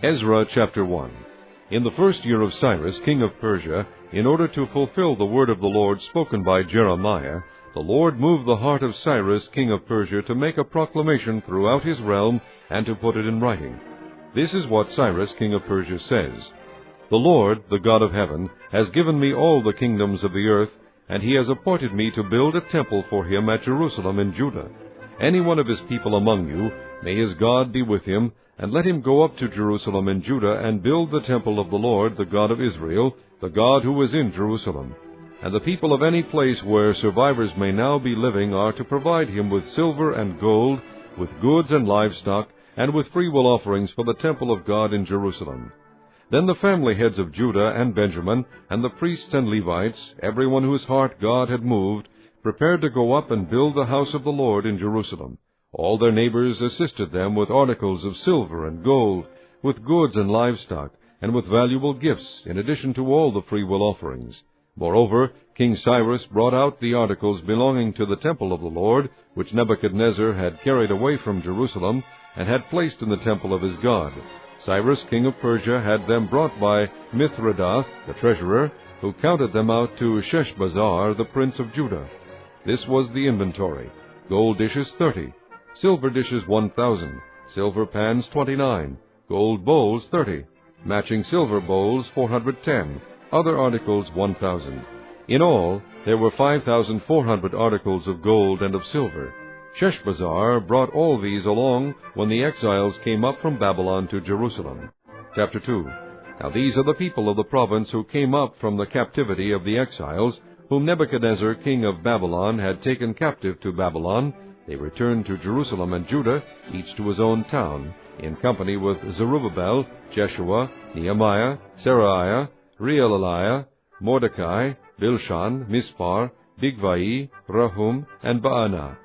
Ezra chapter 1. In the first year of Cyrus, king of Persia, in order to fulfill the word of the Lord spoken by Jeremiah, the Lord moved the heart of Cyrus, king of Persia, to make a proclamation throughout his realm and to put it in writing. This is what Cyrus, king of Persia, says. The Lord, the God of heaven, has given me all the kingdoms of the earth, and he has appointed me to build a temple for him at Jerusalem in Judah. Any one of his people among you, may his God be with him, and let him go up to Jerusalem in Judah and build the temple of the Lord, the God of Israel, the God who is in Jerusalem. And the people of any place where survivors may now be living are to provide him with silver and gold, with goods and livestock, and with freewill offerings for the temple of God in Jerusalem. Then the family heads of Judah and Benjamin, and the priests and Levites, everyone whose heart God had moved, prepared to go up and build the house of the Lord in Jerusalem. All their neighbors assisted them with articles of silver and gold, with goods and livestock, and with valuable gifts, in addition to all the freewill offerings. Moreover, King Cyrus brought out the articles belonging to the temple of the Lord, which Nebuchadnezzar had carried away from Jerusalem, and had placed in the temple of his God. Cyrus, king of Persia, had them brought by Mithredath, the treasurer, who counted them out to Sheshbazzar, the prince of Judah. This was the inventory: gold dishes 30, silver dishes 1,000, silver pans 29, gold bowls 30, matching silver bowls 410, other articles 1,000. In all, there were 5,400 articles of gold and of silver. Sheshbazzar brought all these along when the exiles came up from Babylon to Jerusalem. Chapter 2. Now these are the people of the province who came up from the captivity of the exiles, whom Nebuchadnezzar king of Babylon had taken captive to Babylon. They returned to Jerusalem and Judah, each to his own town, in company with Zerubbabel, Jeshua, Nehemiah, Seraiah, Reelaiah, Mordecai, Bilshan, Mispar, Bigvai, Rahum, and Baanah.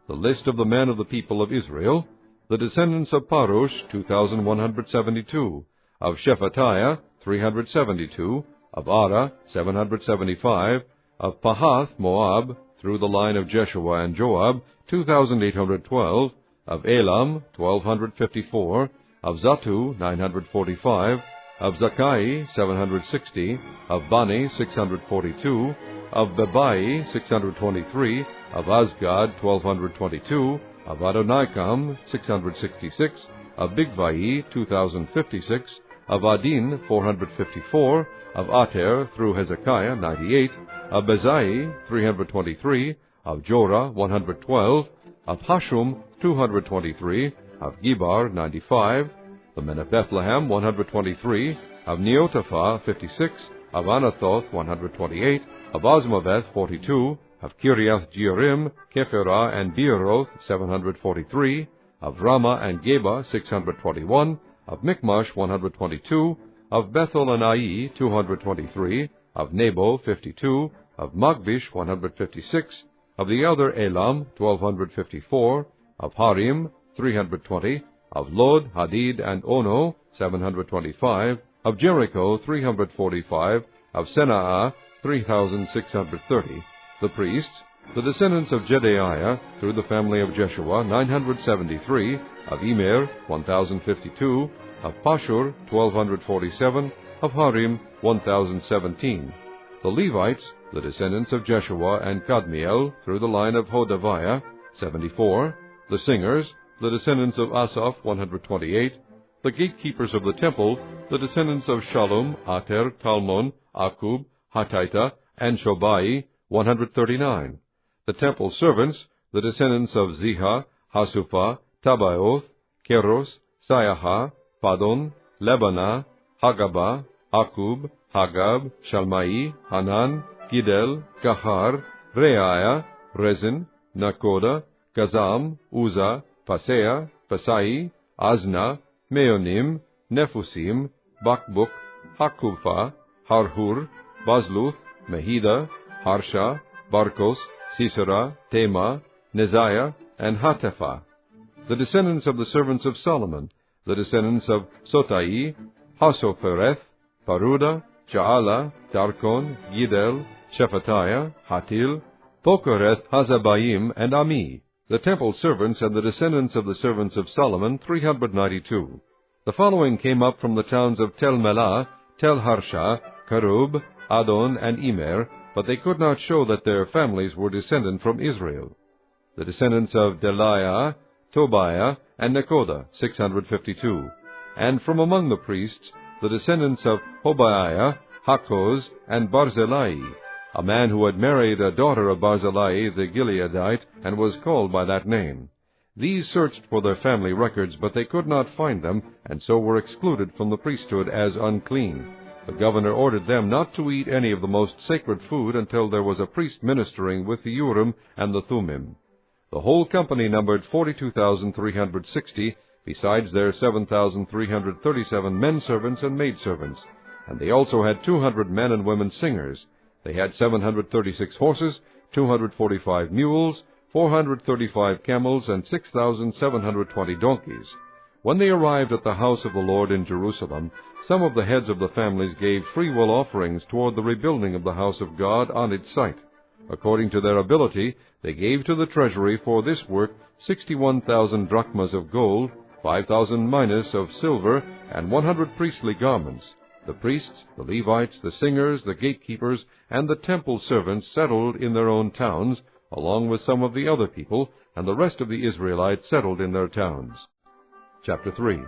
The list of the men of the people of Israel: the descendants of Parush, 2,172, of Shephatiah, 372, of Ara, 775, of Pahath Moab, through the line of Jeshua and Joab, 2,812, of Elam, 1,254, of Zatu, 945, of Zakai, 760, of Bani, 642, of Bebai, 623, of Azgad, 1,222, of Adonikam, 666, of Bigvai, 2,056, of Adin, 454, of Ater, through Hezekiah, 98, of Bezai, 323, of Jorah, 112, of Hashum, 223, of Gibar, 95, the men of Bethlehem, 123, of Neotaphah, 56, of Anathoth, 128, of Azmaveth, 42, of Kiriath Jearim, Kephirah, and Beeroth, 743, of Ramah and Geba, 621, of Michmash, 122, of Bethel and Ai, 223, of Nebo, 52, of Magbish, 156, of the other Elam, 1,254, of Harim, 320, of Lod, Hadid, and Ono, 725, of Jericho, 345, of Senaa, 3,630, the priests, the descendants of Jedaiah, through the family of Jeshua, 973, of Immer, 1,052, of Pashur, 1,247, of Harim, 1,017. The Levites, the descendants of Jeshua and Kadmiel, through the line of Hodaviah, 74. The singers, the descendants of Asaph, 128. The gatekeepers of the temple, the descendants of Shallum, Ater, Talmon, Akub, Hatita, and Shobai, 139. The temple servants, the descendants of Ziha, Hasupha, Tabaoth, Keros, Sayaha, Padon, Lebanah, Hagabah, Akub, Hagab, Shalmai, Hanan, Gidel, Kahar, Reaiah, Rezin, Nakoda, Gazam, Uzzah, Pasea, Pasai, Azna, Meonim, Nephusim, Bakbuk, Hakupha, Harhur, Bazluth, Mehida, Harsha, Barkos, Sisera, Tema, Neziah, and Hatepha. The descendants of the servants of Solomon, the descendants of Sotai, Hasophereth, Paruda, Ja'ala, Darkon, Gidel, Shephatiah, Hatil, Pokereth, Hazabaim, and Ami. The temple servants and the descendants of the servants of Solomon, 392. The following came up from the towns of Tel Melah, Tel Harsha, Kerub, Adon, and Immer, but they could not show that their families were descended from Israel. The descendants of Delaiah, Tobiah, and Nekoda, 652. And from among the priests, the descendants of Hobaiah, Hakkoz, and Barzillai, a man who had married a daughter of Barzillai the Gileadite, and was called by that name. These searched for their family records, but they could not find them, and so were excluded from the priesthood as unclean. The governor ordered them not to eat any of the most sacred food until there was a priest ministering with the Urim and the Thummim. The whole company numbered 42,360, besides their 7,337 men servants and maidservants, and they also had 200 men and women singers. They had 736 horses, 245 mules, 435 camels, and 6,720 donkeys. When they arrived at the house of the Lord in Jerusalem, some of the heads of the families gave freewill offerings toward the rebuilding of the house of God on its site. According to their ability, they gave to the treasury for this work 61,000 drachmas of gold, 5,000 minas of silver, and 100 priestly garments. The priests, the Levites, the singers, the gatekeepers, and the temple servants settled in their own towns, along with some of the other people, and the rest of the Israelites settled in their towns. Chapter 3.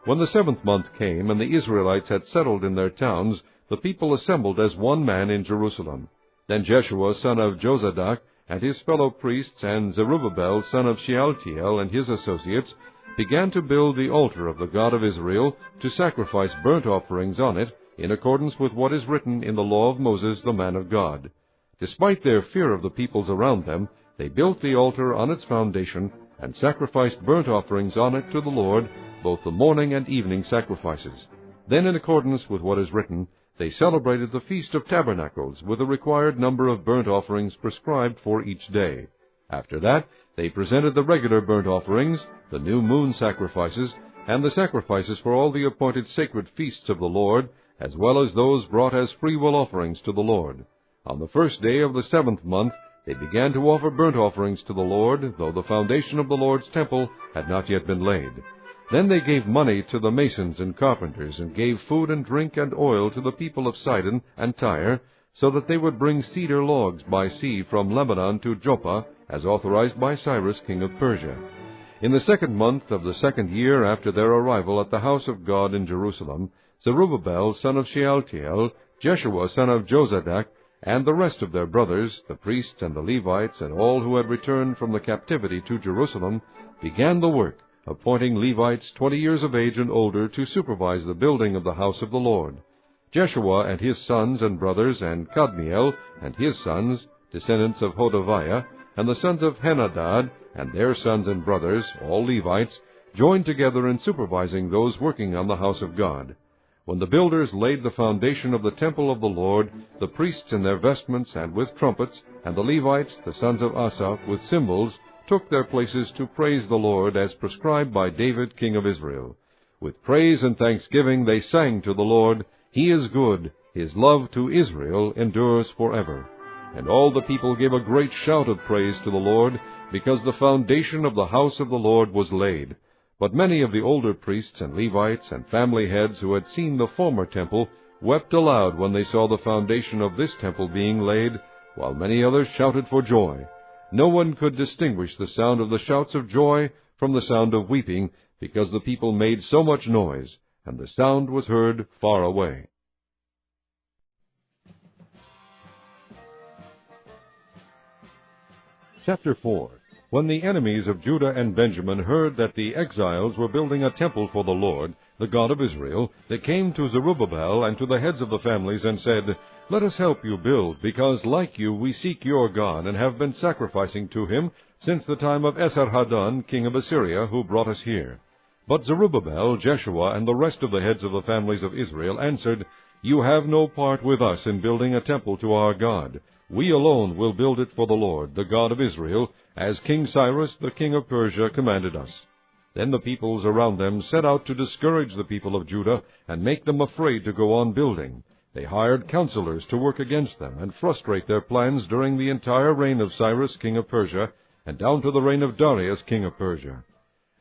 When the 7th month came, and the Israelites had settled in their towns, the people assembled as one man in Jerusalem. Then Jeshua son of Jozadak, and his fellow priests, and Zerubbabel son of Shealtiel, and his associates, began to build the altar of the God of Israel, to sacrifice burnt offerings on it, in accordance with what is written in the law of Moses the man of God. Despite their fear of the peoples around them, they built the altar on its foundation, and sacrificed burnt offerings on it to the Lord, both the morning and evening sacrifices. Then, in accordance with what is written, they celebrated the Feast of Tabernacles with the required number of burnt offerings prescribed for each day. After that, they presented the regular burnt offerings, the new moon sacrifices, and the sacrifices for all the appointed sacred feasts of the Lord, as well as those brought as freewill offerings to the Lord. On the first day of the 7th month, they began to offer burnt offerings to the Lord, though the foundation of the Lord's temple had not yet been laid. Then they gave money to the masons and carpenters, and gave food and drink and oil to the people of Sidon and Tyre, so that they would bring cedar logs by sea from Lebanon to Joppa, as authorized by Cyrus king of Persia. In the 2nd month of the 2nd year after their arrival at the house of God in Jerusalem, Zerubbabel son of Shealtiel, Jeshua son of Jozadak, and the rest of their brothers, the priests and the Levites, and all who had returned from the captivity to Jerusalem, began the work, appointing Levites 20 years of age and older to supervise the building of the house of the Lord. Jeshua and his sons and brothers, and Kadmiel and his sons, descendants of Hodaviah, and the sons of Henadad, and their sons and brothers, all Levites, joined together in supervising those working on the house of God. When the builders laid the foundation of the temple of the Lord, the priests in their vestments and with trumpets, and the Levites, the sons of Asaph, with cymbals, took their places to praise the Lord as prescribed by David king of Israel. With praise and thanksgiving they sang to the Lord, "He is good, His love to Israel endures forever." And all the people gave a great shout of praise to the Lord, because the foundation of the house of the Lord was laid. But many of the older priests and Levites and family heads who had seen the former temple wept aloud when they saw the foundation of this temple being laid, while many others shouted for joy. No one could distinguish the sound of the shouts of joy from the sound of weeping, because the people made so much noise, and the sound was heard far away. Chapter 4. When the enemies of Judah and Benjamin heard that the exiles were building a temple for the Lord, the God of Israel, they came to Zerubbabel and to the heads of the families and said, "Let us help you build, because like you we seek your God, and have been sacrificing to him since the time of Esarhaddon, king of Assyria, who brought us here." But Zerubbabel, Jeshua, and the rest of the heads of the families of Israel answered, "You have no part with us in building a temple to our God. We alone will build it for the Lord, the God of Israel, as King Cyrus, the king of Persia, commanded us." Then the peoples around them set out to discourage the people of Judah and make them afraid to go on building. They hired counselors to work against them and frustrate their plans during the entire reign of Cyrus, king of Persia, and down to the reign of Darius, king of Persia.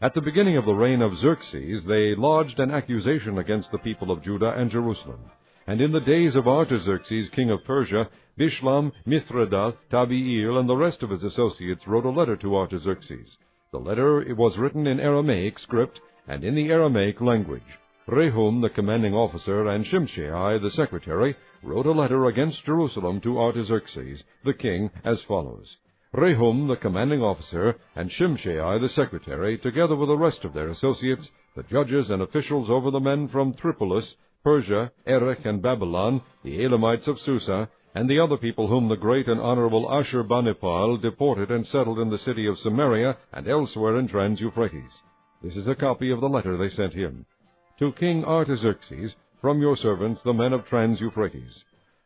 At the beginning of the reign of Xerxes, they lodged an accusation against the people of Judah and Jerusalem. And in the days of Artaxerxes, king of Persia, Bishlam, Mithredath, Tabiel, and the rest of his associates wrote a letter to Artaxerxes. The letter was written in Aramaic script and in the Aramaic language. Rehum, the commanding officer, and Shimshai, the secretary, wrote a letter against Jerusalem to Artaxerxes, the king, as follows. Rehum, the commanding officer, and Shimshai, the secretary, together with the rest of their associates, the judges and officials over the men from Tripolis, Persia, Erech, and Babylon, the Elamites of Susa, and the other people whom the great and honorable Ashurbanipal deported and settled in the city of Samaria and elsewhere in Trans-Euphrates. This is a copy of the letter they sent him. To King Artaxerxes, from your servants, the men of Trans-Euphrates.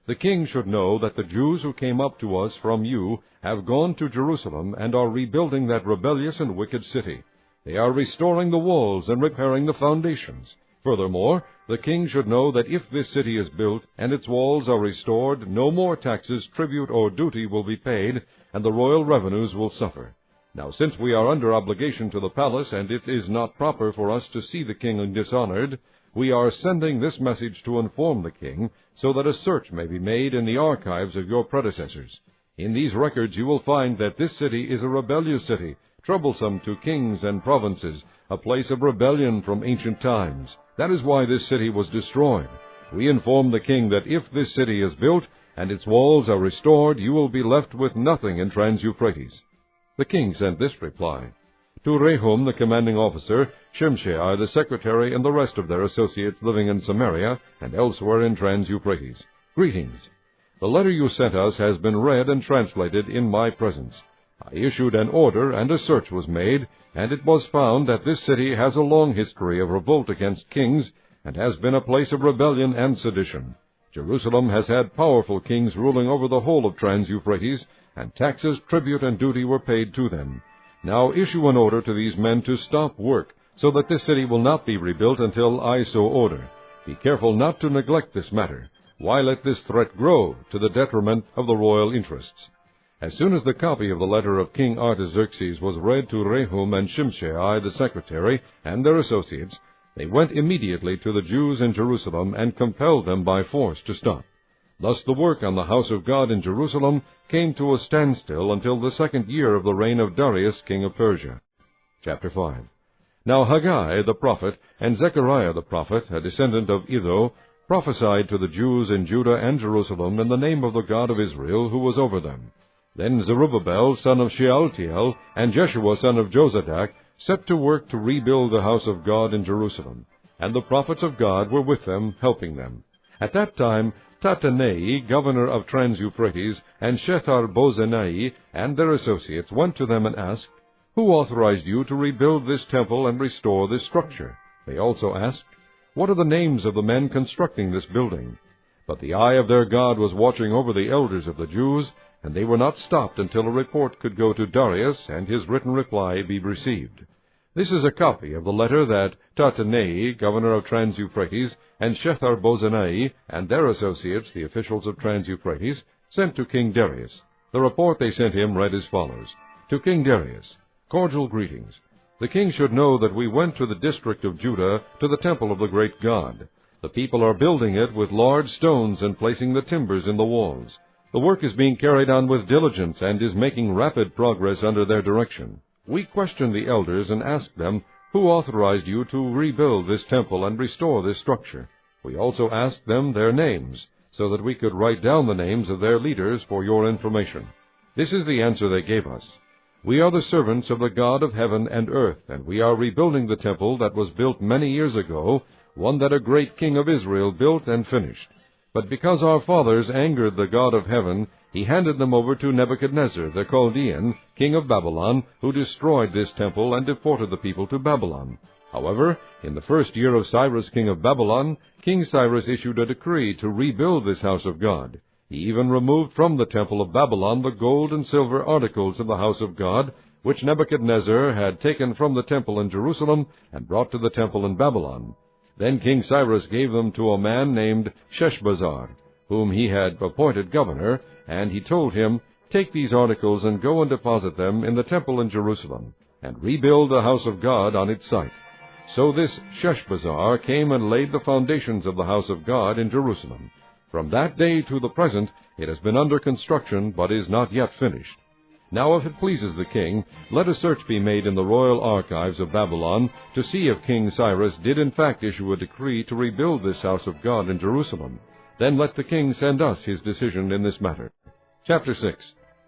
The king should know that the Jews who came up to us from you have gone to Jerusalem and are rebuilding that rebellious and wicked city. They are restoring the walls and repairing the foundations. Furthermore, the king should know that if this city is built and its walls are restored, no more taxes, tribute, or duty will be paid, and the royal revenues will suffer. Now, since we are under obligation to the palace, and it is not proper for us to see the king dishonored, we are sending this message to inform the king, so that a search may be made in the archives of your predecessors. In these records you will find that this city is a rebellious city, troublesome to kings and provinces, a place of rebellion from ancient times. That is why this city was destroyed. We inform the king that if this city is built and its walls are restored, you will be left with nothing in Trans-Euphrates. The king sent this reply. To Rehum, the commanding officer, Shimshai, the secretary, and the rest of their associates living in Samaria and elsewhere in Trans-Euphrates. Greetings. The letter you sent us has been read and translated in my presence. I issued an order, and a search was made, and it was found that this city has a long history of revolt against kings, and has been a place of rebellion and sedition. Jerusalem has had powerful kings ruling over the whole of Trans-Euphrates, and taxes, tribute, and duty were paid to them. Now issue an order to these men to stop work, so that this city will not be rebuilt until I so order. Be careful not to neglect this matter. Why let this threat grow to the detriment of the royal interests? As soon as the copy of the letter of King Artaxerxes was read to Rehum and Shimshai the secretary and their associates, they went immediately to the Jews in Jerusalem and compelled them by force to stop. Thus the work on the house of God in Jerusalem came to a standstill until the 2nd year of the reign of Darius, king of Persia. Chapter 5. Now Haggai the prophet and Zechariah the prophet, a descendant of Iddo, prophesied to the Jews in Judah and Jerusalem in the name of the God of Israel, who was over them. Then Zerubbabel, son of Shealtiel, and Jeshua, son of Jozadak, set to work to rebuild the house of God in Jerusalem, and the prophets of God were with them, helping them. At that time Tattenai, governor of Trans-Euphrates, and Shethar-Bozenai and their associates went to them and asked, Who authorized you to rebuild this temple and restore this structure? They also asked, What are the names of the men constructing this building? But the eye of their God was watching over the elders of the Jews, and they were not stopped until a report could go to Darius and his written reply be received. This is a copy of the letter that Tattenai, governor of Trans-Euphrates, and Shethar-Bozenai and their associates, the officials of Trans-Euphrates, sent to King Darius. The report they sent him read as follows. To King Darius, cordial greetings. The king should know that we went to the district of Judah to the temple of the great God. The people are building it with large stones and placing the timbers in the walls. The work is being carried on with diligence and is making rapid progress under their direction. We questioned the elders and asked them, Who authorized you to rebuild this temple and restore this structure? We also asked them their names, so that we could write down the names of their leaders for your information. This is the answer they gave us. We are the servants of the God of heaven and earth, and we are rebuilding the temple that was built many years ago, one that a great king of Israel built and finished. But because our fathers angered the God of heaven, he handed them over to Nebuchadnezzar, the Chaldean, king of Babylon, who destroyed this temple and deported the people to Babylon. However, in the 1st year of Cyrus, king of Babylon, King Cyrus issued a decree to rebuild this house of God. He even removed from the temple of Babylon the gold and silver articles of the house of God, which Nebuchadnezzar had taken from the temple in Jerusalem and brought to the temple in Babylon. Then King Cyrus gave them to a man named Sheshbazzar, whom he had appointed governor, and he told him, Take these articles and go and deposit them in the temple in Jerusalem. and rebuild the house of God on its site. So this Sheshbazzar came and laid the foundations of the house of God in Jerusalem. From that day to the present it has been under construction, but is not yet finished. Now if it pleases the king, let a search be made in the royal archives of Babylon to see if King Cyrus did in fact issue a decree to rebuild this house of God in Jerusalem. Then let the king send us his decision in this matter. Chapter 6.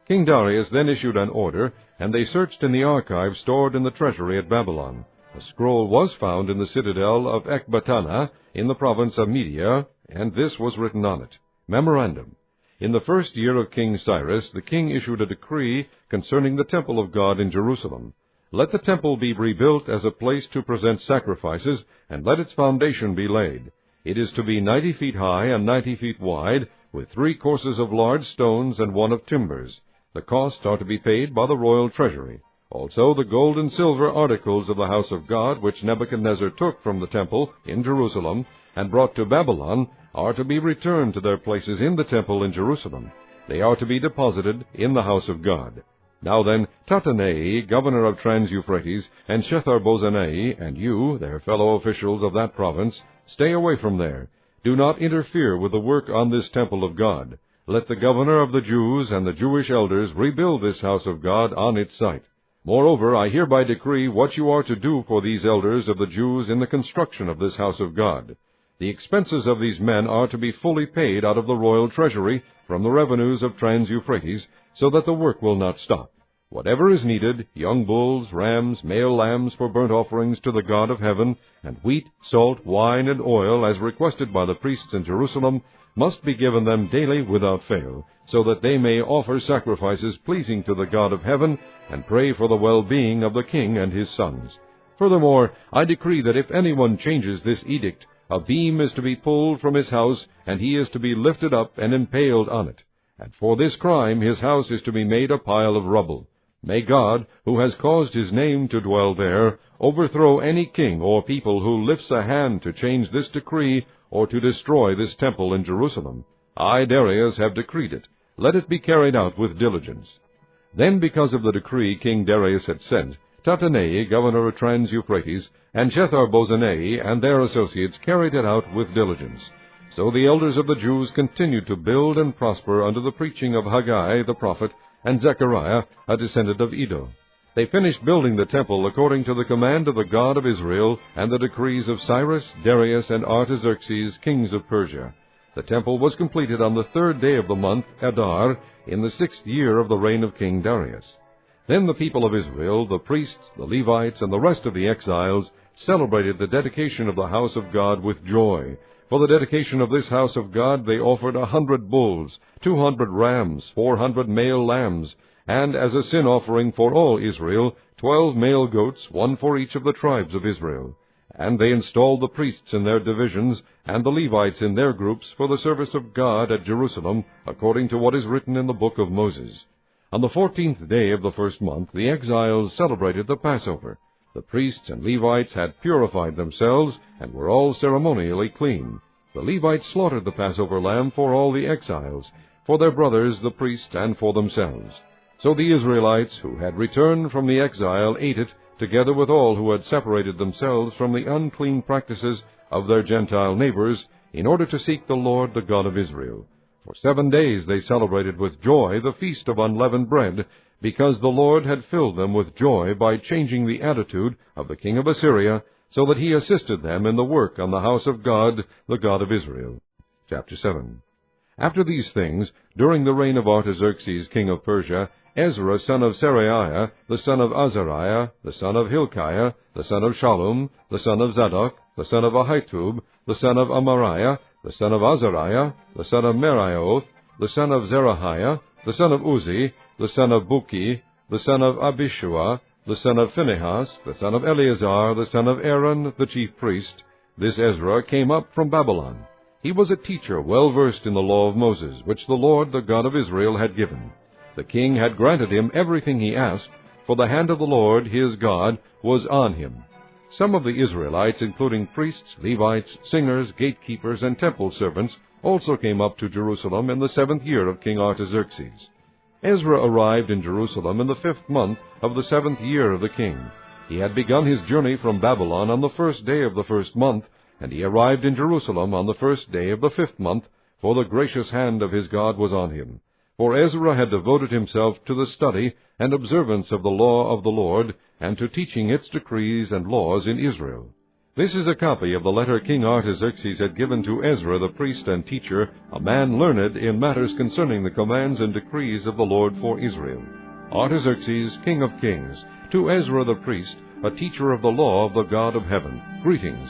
King Darius then issued an order, and they searched in the archives stored in the treasury at Babylon. A scroll was found in the citadel of Ecbatana in the province of Media, and this was written on it. Memorandum. In the first year of King Cyrus, the king issued a decree concerning the temple of God in Jerusalem. Let the temple be rebuilt as a place to present sacrifices, and let its foundation be laid. It is to be 90 feet high and 90 feet wide, with 3 courses of large stones and 1 of timbers. The costs are to be paid by the royal treasury. Also the gold and silver articles of the house of God, which Nebuchadnezzar took from the temple in Jerusalem and brought to Babylon, are to be returned to their places in the temple in Jerusalem. They are to be deposited in the house of God. Now then, Tattenai, governor of Trans-Euphrates, and Shethar-Bozenai, and you, their fellow officials of that province, stay away from there. Do not interfere with the work on this temple of God. Let the governor of the Jews and the Jewish elders rebuild this house of God on its site. Moreover, I hereby decree what you are to do for these elders of the Jews in the construction of this house of God. The expenses of these men are to be fully paid out of the royal treasury from the revenues of Trans-Euphrates, so that the work will not stop. Whatever is needed, young bulls, rams, male lambs for burnt offerings to the God of heaven, and wheat, salt, wine, and oil, as requested by the priests in Jerusalem, must be given them daily without fail, so that they may offer sacrifices pleasing to the God of heaven, and pray for the well-being of the king and his sons. Furthermore, I decree that if anyone changes this edict, a beam is to be pulled from his house, and he is to be lifted up and impaled on it. And for this crime his house is to be made a pile of rubble. May God, who has caused his name to dwell there, overthrow any king or people who lifts a hand to change this decree or to destroy this temple in Jerusalem. I, Darius, have decreed it. Let it be carried out with diligence. Then, because of the decree King Darius had sent, Tattenai, governor of Trans-Euphrates, and Shethar-Bozenai and their associates carried it out with diligence. So the elders of the Jews continued to build and prosper under the preaching of Haggai the prophet and Zechariah, a descendant of Iddo. They finished building the temple according to the command of the God of Israel and the decrees of Cyrus, Darius, and Artaxerxes, kings of Persia. The temple was completed on the 3rd day of the month, Adar, in the 6th year of the reign of King Darius. Then the people of Israel, the priests, the Levites, and the rest of the exiles, celebrated the dedication of the house of God with joy. For the dedication of this house of God they offered 100 bulls, 200 rams, 400 male lambs, and as a sin offering for all Israel, 12 male goats, 1 for each of the tribes of Israel. And they installed the priests in their divisions, and the Levites in their groups, for the service of God at Jerusalem, according to what is written in the book of Moses. On the 14th day of the 1st month the exiles celebrated the Passover. The priests and Levites had purified themselves, and were all ceremonially clean. The Levites slaughtered the Passover lamb for all the exiles, for their brothers the priests, and for themselves. So the Israelites, who had returned from the exile, ate it, together with all who had separated themselves from the unclean practices of their Gentile neighbors, in order to seek the Lord, the God of Israel. For 7 days they celebrated with joy the feast of unleavened bread, because the Lord had filled them with joy by changing the attitude of the king of Assyria, so that he assisted them in the work on the house of God, the God of Israel. Chapter 7. After these things, during the reign of Artaxerxes, king of Persia, Ezra, son of Seraiah, the son of Azariah, the son of Hilkiah, the son of Shallum, the son of Zadok, the son of Ahitub, the son of Amariah, the son of Azariah, the son of Merioth, the son of Zerahiah, the son of Uzzi, the son of Buki, the son of Abishua, the son of Phinehas, the son of Eleazar, the son of Aaron, the chief priest. This Ezra came up from Babylon. He was a teacher well versed in the law of Moses, which the Lord, the God of Israel, had given. The king had granted him everything he asked, for the hand of the Lord, his God, was on him. Some of the Israelites, including priests, Levites, singers, gatekeepers, and temple servants, also came up to Jerusalem in the 7th year of King Artaxerxes. Ezra arrived in Jerusalem in the 5th month of the 7th year of the king. He had begun his journey from Babylon on the 1st day of the 1st month, and he arrived in Jerusalem on the 1st day of the 5th month, for the gracious hand of his God was on him. For Ezra had devoted himself to the study and observance of the law of the Lord, and to teaching its decrees and laws in Israel. This is a copy of the letter King Artaxerxes had given to Ezra the priest and teacher, a man learned in matters concerning the commands and decrees of the Lord for Israel. Artaxerxes, king of kings, to Ezra the priest, a teacher of the law of the God of heaven, greetings.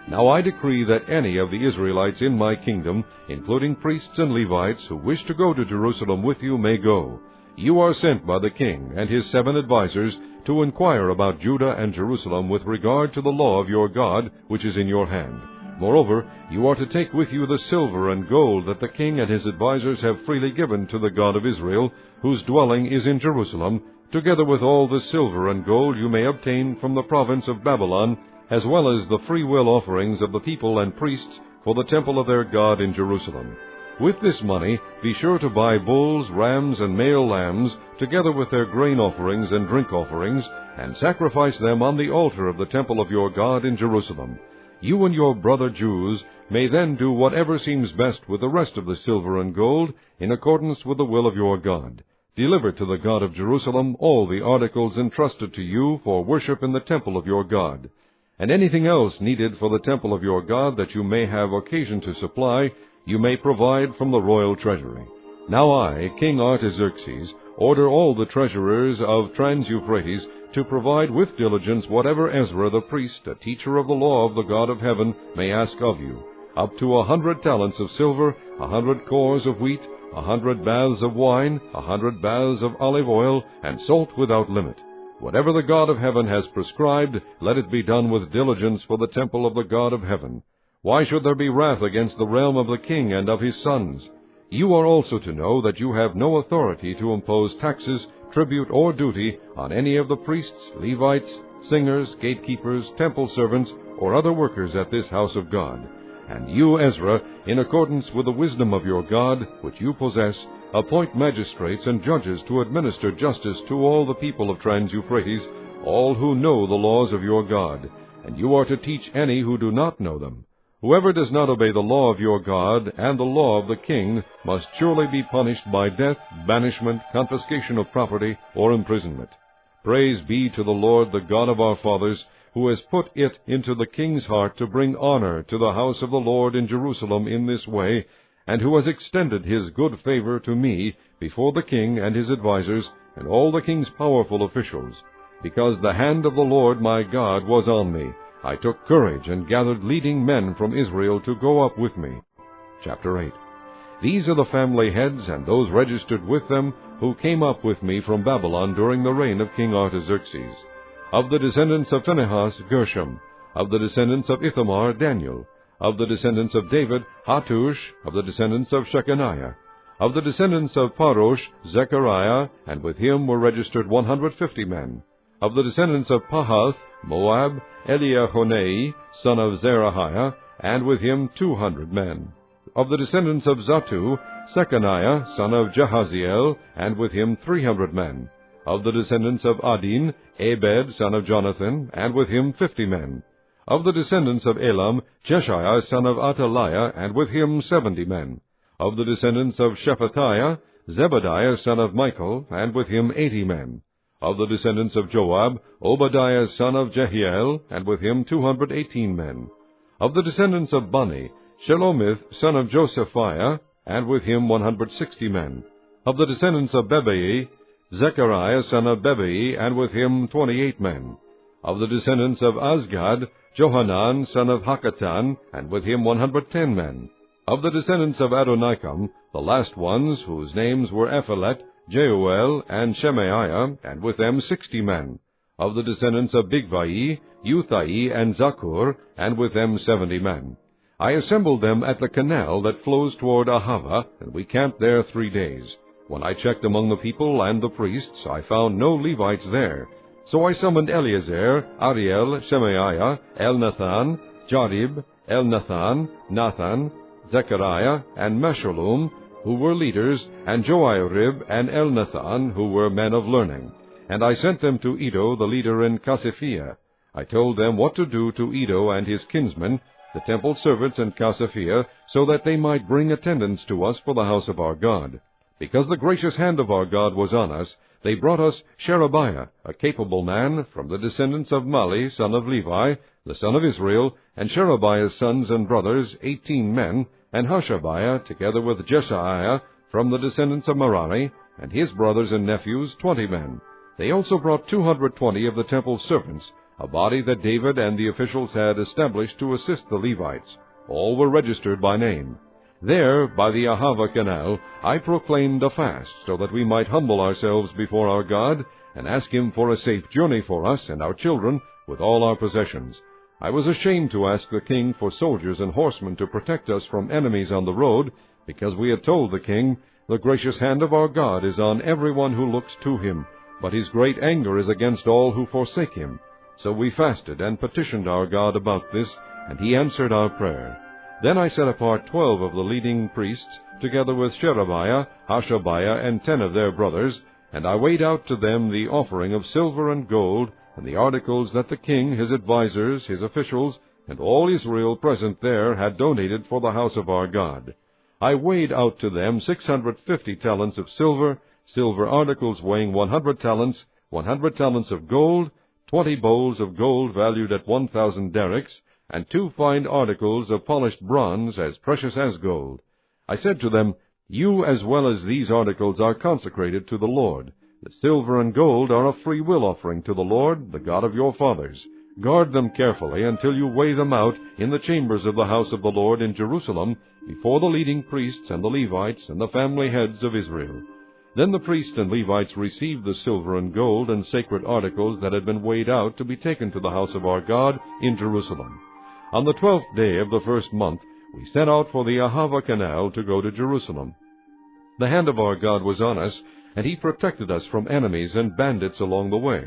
Now I decree that any of the Israelites in my kingdom, including priests and Levites, who wish to go to Jerusalem with you may go. You are sent by the king and his 7 advisers to inquire about Judah and Jerusalem with regard to the law of your God, which is in your hand. Moreover, you are to take with you the silver and gold that the king and his advisers have freely given to the God of Israel, whose dwelling is in Jerusalem, together with all the silver and gold you may obtain from the province of Babylon, as well as the freewill offerings of the people and priests for the temple of their God in Jerusalem. With this money be sure to buy bulls, rams, and male lambs, together with their grain offerings and drink offerings, and sacrifice them on the altar of the temple of your God in Jerusalem. You and your brother Jews may then do whatever seems best with the rest of the silver and gold, in accordance with the will of your God. Deliver to the God of Jerusalem all the articles entrusted to you for worship in the temple of your God. And anything else needed for the temple of your God that you may have occasion to supply, you may provide from the royal treasury. Now I, King Artaxerxes, order all the treasurers of Trans-Euphrates to provide with diligence whatever Ezra the priest, a teacher of the law of the God of heaven, may ask of you, up to 100 talents of silver, 100 cores of wheat, 100 baths of wine, 100 baths of olive oil, and salt without limit. Whatever the God of heaven has prescribed, let it be done with diligence for the temple of the God of heaven. Why should there be wrath against the realm of the king and of his sons? You are also to know that you have no authority to impose taxes, tribute, or duty on any of the priests, Levites, singers, gatekeepers, temple servants, or other workers at this house of God. And you, Ezra, in accordance with the wisdom of your God, which you possess, appoint magistrates and judges to administer justice to all the people of Trans-Euphrates, all who know the laws of your God, and you are to teach any who do not know them. Whoever does not obey the law of your God and the law of the king must surely be punished by death, banishment, confiscation of property, or imprisonment. Praise be to the Lord, the God of our fathers, who has put it into the king's heart to bring honor to the house of the Lord in Jerusalem in this way, and who has extended his good favor to me before the king and his advisers and all the king's powerful officials. Because the hand of the Lord my God was on me, I took courage and gathered leading men from Israel to go up with me. Chapter 8. These are the family heads and those registered with them who came up with me from Babylon during the reign of King Artaxerxes. Of the descendants of Phinehas, Gershom. Of the descendants of Ithamar, Daniel. Of the descendants of David, Hattush. Of the descendants of Shechaniah. Of the descendants of Parosh, Zechariah, and with him were registered 150 men. Of the descendants of Pahath, Moab, Eliahonai, son of Zerahiah, and with him 200 men. Of the descendants of Zattu, Shechaniah, son of Jahaziel, and with him 300 men. Of the descendants of Adin, Ebed, son of Jonathan, and with him 50 men. Of the descendants of Elam, Jeshaiah, son of Ataliah, and with him 70 men. Of the descendants of Shephatiah, Zebadiah, son of Michael, and with him 80 men. Of the descendants of Joab, Obadiah, son of Jehiel, and with him 218 men. Of the descendants of Bani, Shelomith, son of Josephiah, and with him 160 men. Of the descendants of Bebai, Zechariah, son of Bebai, and with him 28 men. Of the descendants of Azgad, Johanan, son of Hakatan, and with him 110 men. Of the descendants of Adonikam, the last ones, whose names were Ephelet, Jeuel, and Shemaiah, and with them 60 men. Of the descendants of Bigvai, Uthai, and Zakur, and with them 70 men. I assembled them at the canal that flows toward Ahava, and we camped there 3 days. When I checked among the people and the priests, I found no Levites there. So I summoned Eleazar, Ariel, Shemaiah, Elnathan, Jarib, Elnathan, Nathan, Zechariah, and Meshullam, who were leaders, and Joiarib and Elnathan, who were men of learning. And I sent them to Iddo, the leader in Casiphia. I told them what to do to Iddo and his kinsmen, the temple servants in Casiphia, so that they might bring attendants to us for the house of our God. Because the gracious hand of our God was on us, they brought us Sherebiah, a capable man, from the descendants of Mali, son of Levi, the son of Israel, and Sherebiah's sons and brothers, 18 men, and Hashabiah, together with Jeshaiah, from the descendants of Merari, and his brothers and nephews, 20 men. They also brought 220 of the temple servants, a body that David and the officials had established to assist the Levites. All were registered by name. There, by the Ahava canal, I proclaimed a fast, so that we might humble ourselves before our God, and ask him for a safe journey for us and our children, with all our possessions. I was ashamed to ask the king for soldiers and horsemen to protect us from enemies on the road, because we had told the king, "The gracious hand of our God is on everyone who looks to him, but his great anger is against all who forsake him." So we fasted and petitioned our God about this, and he answered our prayer. Then I set apart 12 of the leading priests, together with Sherebiah, Hashabiah, and 10 of their brothers, and I weighed out to them the offering of silver and gold, and the articles that the king, his advisers, his officials, and all Israel present there had donated for the house of our God. I weighed out to them 650 talents of silver, silver articles weighing 100 talents, 100 talents of gold, 20 bowls of gold valued at 1,000 derricks, and 2 fine articles of polished bronze as precious as gold. I said to them, "You as well as these articles are consecrated to the Lord. The silver and gold are a free will offering to the Lord, the God of your fathers. Guard them carefully until you weigh them out in the chambers of the house of the Lord in Jerusalem, before the leading priests and the Levites and the family heads of Israel." Then the priests and Levites received the silver and gold and sacred articles that had been weighed out to be taken to the house of our God in Jerusalem. On the 12th day of the first month, we set out for the Ahava canal to go to Jerusalem. The hand of our God was on us, and he protected us from enemies and bandits along the way.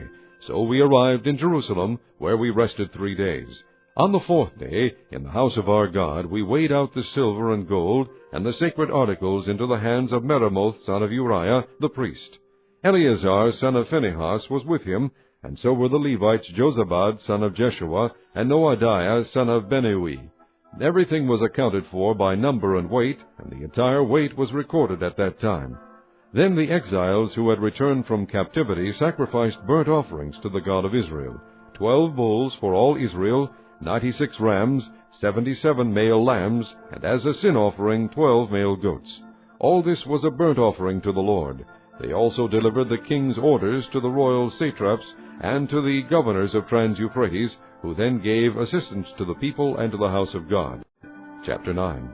So we arrived in Jerusalem, where we rested 3 days. On the 4th day, in the house of our God, we weighed out the silver and gold and the sacred articles into the hands of Meremoth, son of Uriah, the priest. Eleazar, son of Phinehas, was with him, and so were the Levites Jozabad, son of Jeshua, and Noadiah, son of Benui. Everything was accounted for by number and weight, and the entire weight was recorded at that time. Then the exiles who had returned from captivity sacrificed burnt offerings to the God of Israel, 12 bulls for all Israel, 96 rams, 77 male lambs, and as a sin offering 12 male goats. All this was a burnt offering to the Lord. They also delivered the king's orders to the royal satraps and to the governors of Trans-Euphrates, who then gave assistance to the people and to the house of God. Chapter 9.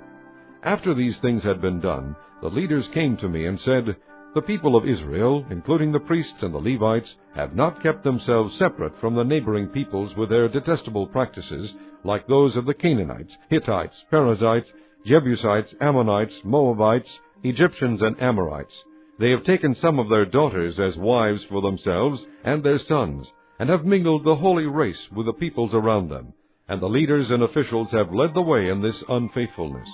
After these things had been done, the leaders came to me and said, "The people of Israel, including the priests and the Levites, have not kept themselves separate from the neighboring peoples with their detestable practices, like those of the Canaanites, Hittites, Perizzites, Jebusites, Ammonites, Moabites, Egyptians, and Amorites. They have taken some of their daughters as wives for themselves and their sons, and have mingled the holy race with the peoples around them, and the leaders and officials have led the way in this unfaithfulness."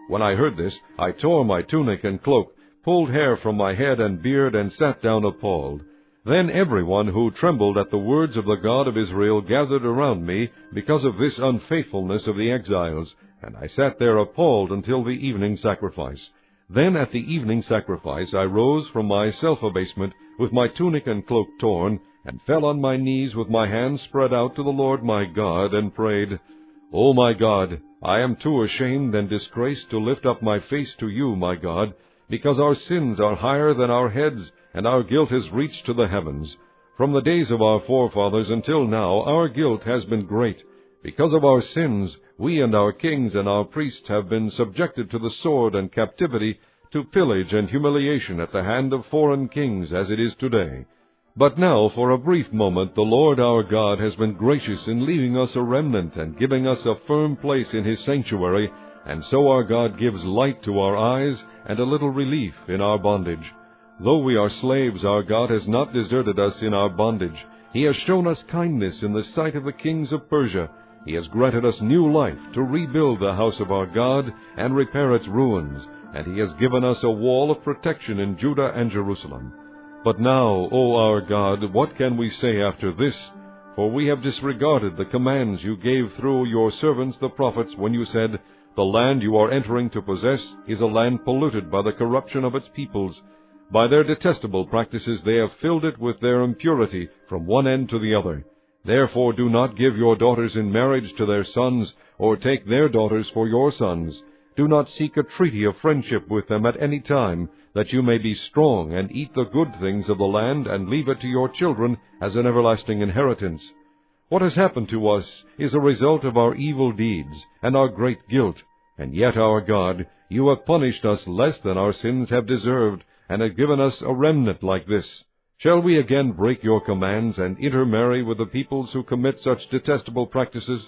When I heard this, I tore my tunic and cloak, pulled hair from my head and beard, and sat down appalled. Then everyone who trembled at the words of the God of Israel gathered around me because of this unfaithfulness of the exiles, and I sat there appalled until the evening sacrifice. Then at the evening sacrifice I rose from my self-abasement with my tunic and cloak torn, and fell on my knees with my hands spread out to the Lord my God, and prayed, "O my God, I am too ashamed and disgraced to lift up my face to you, my God, because our sins are higher than our heads, and our guilt has reached to the heavens. From the days of our forefathers until now our guilt has been great. Because of our sins, we and our kings and our priests have been subjected to the sword and captivity, to pillage and humiliation at the hand of foreign kings, as it is today. But now, for a brief moment, the Lord our God has been gracious in leaving us a remnant and giving us a firm place in his sanctuary, and so our God gives light to our eyes and a little relief in our bondage. Though we are slaves, our God has not deserted us in our bondage. He has shown us kindness in the sight of the kings of Persia, He has granted us new life to rebuild the house of our God and repair its ruins, and He has given us a wall of protection in Judah and Jerusalem. But now, O our God, what can we say after this? For we have disregarded the commands you gave through your servants the prophets when you said, The land you are entering to possess is a land polluted by the corruption of its peoples. By their detestable practices they have filled it with their impurity from one end to the other. Therefore do not give your daughters in marriage to their sons, or take their daughters for your sons. Do not seek a treaty of friendship with them at any time, that you may be strong and eat the good things of the land and leave it to your children as an everlasting inheritance. What has happened to us is a result of our evil deeds and our great guilt. And yet, our God, you have punished us less than our sins have deserved, and have given us a remnant like this. Shall we again break your commands and intermarry with the peoples who commit such detestable practices?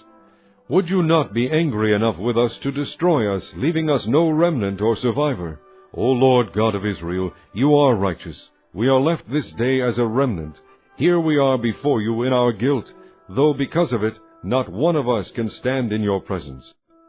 Would you not be angry enough with us to destroy us, leaving us no remnant or survivor? O Lord God of Israel, you are righteous. We are left this day as a remnant. Here we are before you in our guilt, though because of it not one of us can stand in your presence.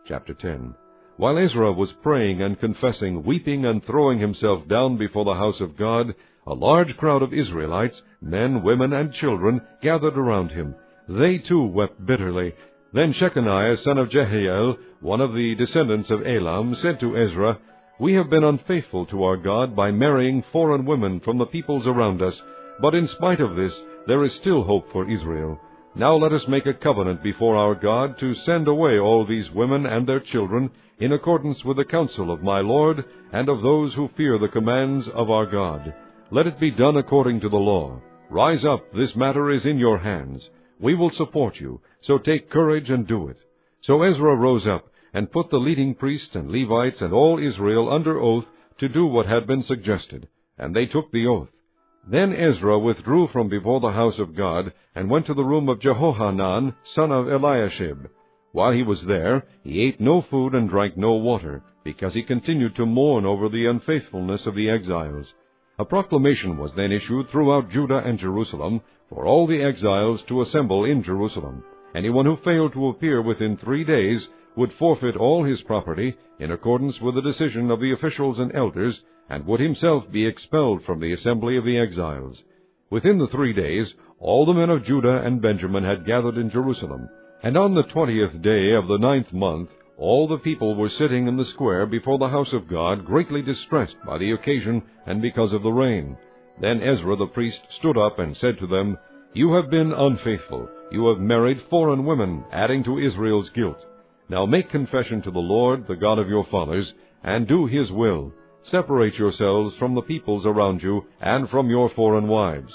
Chapter 10. While Ezra was praying and confessing, weeping and throwing himself down before the house of God, a large crowd of Israelites, men, women, and children, gathered around him. They too wept bitterly. Then Shechaniah, son of Jehiel, one of the descendants of Elam, said to Ezra, We have been unfaithful to our God by marrying foreign women from the peoples around us, but in spite of this, there is still hope for Israel. Now let us make a covenant before our God to send away all these women and their children, in accordance with the counsel of my Lord and of those who fear the commands of our God. Let it be done according to the law. Rise up, this matter is in your hands. We will support you, so take courage and do it. So Ezra rose up, and put the leading priests and Levites and all Israel under oath to do what had been suggested, and they took the oath. Then Ezra withdrew from before the house of God, and went to the room of Jehohanan, son of Eliashib. While he was there, he ate no food and drank no water, because he continued to mourn over the unfaithfulness of the exiles. A proclamation was then issued throughout Judah and Jerusalem for all the exiles to assemble in Jerusalem. Anyone who failed to appear within 3 days would forfeit all his property in accordance with the decision of the officials and elders, and would himself be expelled from the assembly of the exiles. Within the 3 days, all the men of Judah and Benjamin had gathered in Jerusalem, and on the 20th day of the 9th month, all the people were sitting in the square before the house of God, greatly distressed by the occasion and because of the rain. Then Ezra the priest stood up and said to them, You have been unfaithful. You have married foreign women, adding to Israel's guilt. Now make confession to the Lord, the God of your fathers, and do His will. Separate yourselves from the peoples around you, and from your foreign wives.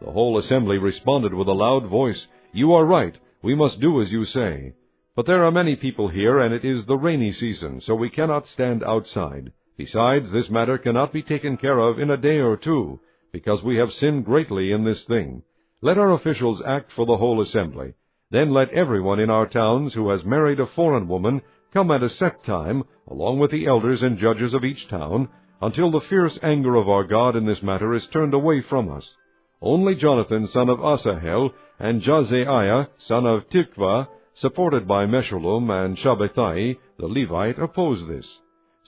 The whole assembly responded with a loud voice, You are right, we must do as you say. But there are many people here, and it is the rainy season, so we cannot stand outside. Besides, this matter cannot be taken care of in a day or two, because we have sinned greatly in this thing. Let our officials act for the whole assembly. Then let everyone in our towns who has married a foreign woman come at a set time, along with the elders and judges of each town, until the fierce anger of our God in this matter is turned away from us. Only Jonathan, son of Asahel, and Jazaiah, son of Tikvah, supported by Meshullam and Shabbethai, the Levite, oppose this.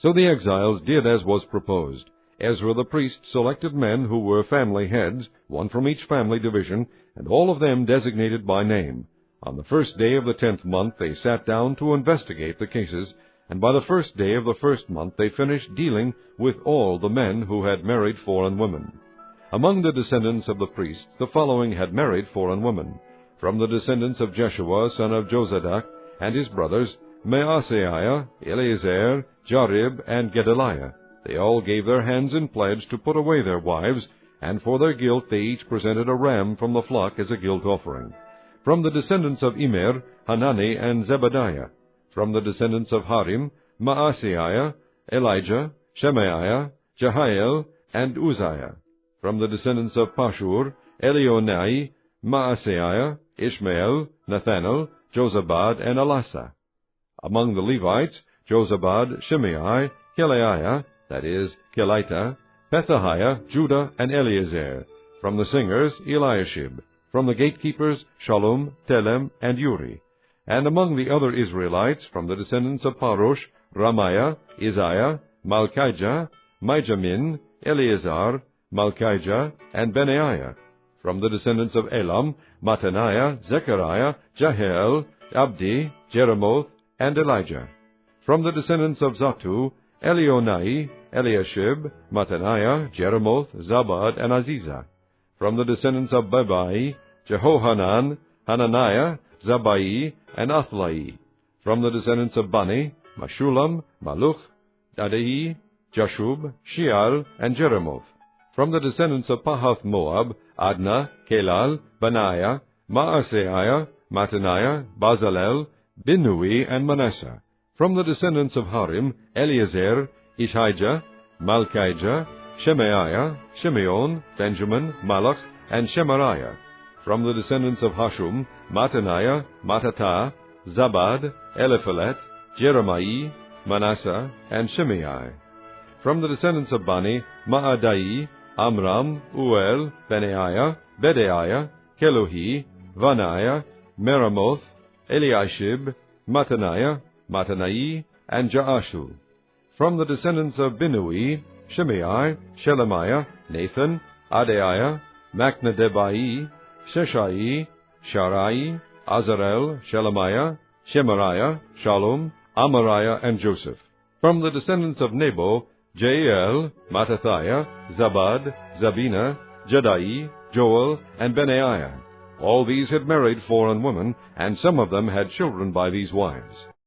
So the exiles did as was proposed. Ezra the priest selected men who were family heads, one from each family division, and all of them designated by name. On the first day of the 10th month they sat down to investigate the cases, and by the first day of the first month they finished dealing with all the men who had married foreign women. Among the descendants of the priests the following had married foreign women. From the descendants of Jeshua, son of Jozadak, and his brothers, Maaseiah, Eleazar, Jarib, and Gedaliah. They all gave their hands in pledge to put away their wives, and for their guilt they each presented a ram from the flock as a guilt offering. From the descendants of Immer, Hanani and Zebadiah. From the descendants of Harim, Maaseiah, Elijah, Shemaiah, Jehiel, and Uzziah. From the descendants of Pashur, Elionai, Maaseiah, Ishmael, Nathanael, Jozabad, and Elasa. Among the Levites, Jozabad, Shimei, Kelaiah, that is, Kelita, Pethahiah, Judah, and Eleazar. From the singers, Eliashib. From the gatekeepers, Shallum, Telem, and Uri. And among the other Israelites, from the descendants of Parosh, Ramiah, Isaiah, Malchijah, Mijamin, Eleazar, Malchijah, and Benaiah. From the descendants of Elam, Mattaniah, Zechariah, Jahiel, Abdi, Jeremoth, and Elijah. From the descendants of Zatu, Elionai, Eliashib, Mattaniah, Jeremoth, Zabad, and Aziza. From the descendants of Bebai, Jehohanan, Hananiah, Zabai, and Athlai. From the descendants of Bani, Meshulam, Maluch, Adai, Jashub, Sheal, and Jeremoth. From the descendants of Pahath Moab, Adna, Kelal, Benaiah, Maaseiah, Mattaniah, Bazalel, Binnui, and Manasseh. From the descendants of Harim, Eliezer, Ishijah, Malchijah, Shemaiah, Shimeon, Benjamin, Malach, and Shemariah. From the descendants of Hashum, Mattaniah, Mattatah, Zabad, Eliphalet, Jeremiah, Manasseh, and Shimei. From the descendants of Bani, Maadai, Amram, Uel, Benaiah, Bedaiah, Keluhi, Vaniah, Meremoth, Eliashib, Mattaniah, Mattanai, and Jaashu. From the descendants of Binnui, Shimei, Shelemiah, Nathan, Adaiah, Macnadebai, Sheshai, Sharai, Azarel, Shelemiah, Shemariah, Shalom, Amariah, and Joseph. From the descendants of Nebo, Jael, Mattathiah, Zabad, Zabina, Jadai, Joel, and Benaiah. All these had married foreign women, and some of them had children by these wives.